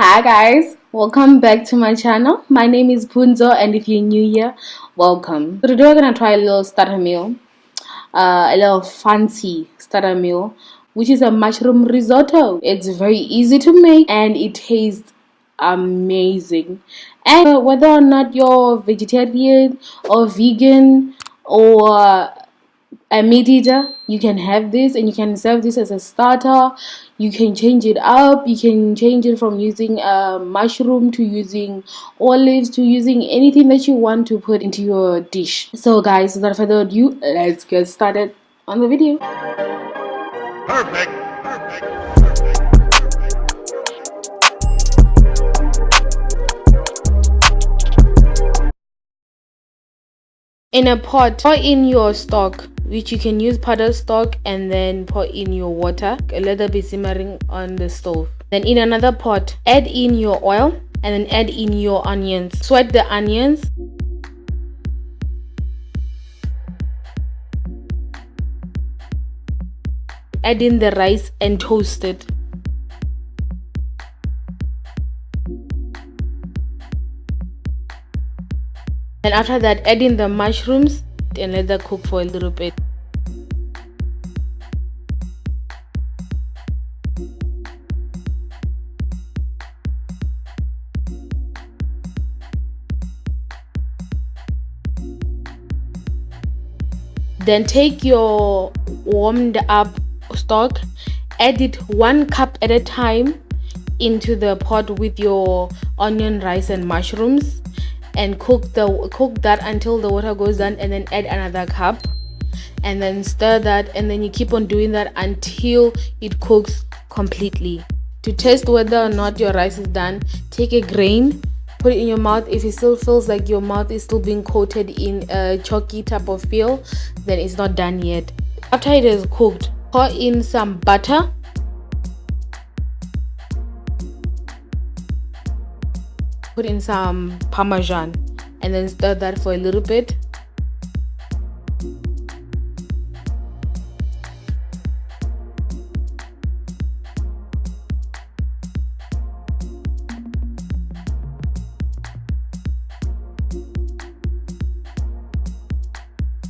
Hi guys, welcome back to my channel. My name is Punzo, and if you're new here, welcome. So today we're gonna try a little starter meal, a little fancy starter meal, which is a mushroom risotto. It's very easy to make and it tastes amazing. And whether or not you're vegetarian or vegan or a meat eater, you can have this and you can serve this as a starter. You can change it up. You can change it from using a mushroom to using olives to using anything that you want to put into your dish. So guys, without further ado, let's get started on the video. Perfect. In a pot, pour in your stock, which you can use powder stock, and then pour in your water. Let it be simmering on the stove. Then in another pot, add in your oil and then add in your onions. Sweat the onions. Add in the rice and toast it. And after that, add in the mushrooms and let that cook for a little bit. Then take your warmed up stock, add it 1 cup at a time into the pot with your onion, rice and mushrooms, and cook that until the water goes down, and then add another cup and then stir that, and then you keep on doing that until it cooks completely. To test whether or not your rice is done, take a grain, put it in your mouth. If it still feels like your mouth is still being coated in a chalky type of feel, then it's not done yet. After it is cooked, pour in some butter, put in some Parmesan, and then stir that for a little bit.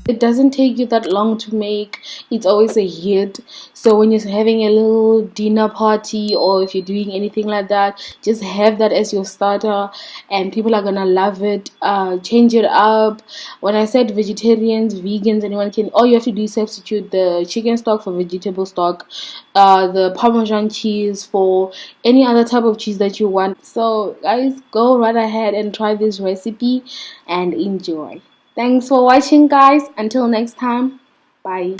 It doesn't take you that long to make. It's always a hit. So when you're having a little dinner party, or if you're doing anything like that, just have that as your starter and people are gonna love it. Change it up. When I said vegetarians, vegans, anyone can, all you have to do is substitute the chicken stock for vegetable stock, the Parmesan cheese for any other type of cheese that you want. So guys, go right ahead and try this recipe and enjoy. Thanks for watching guys. Until next time, bye.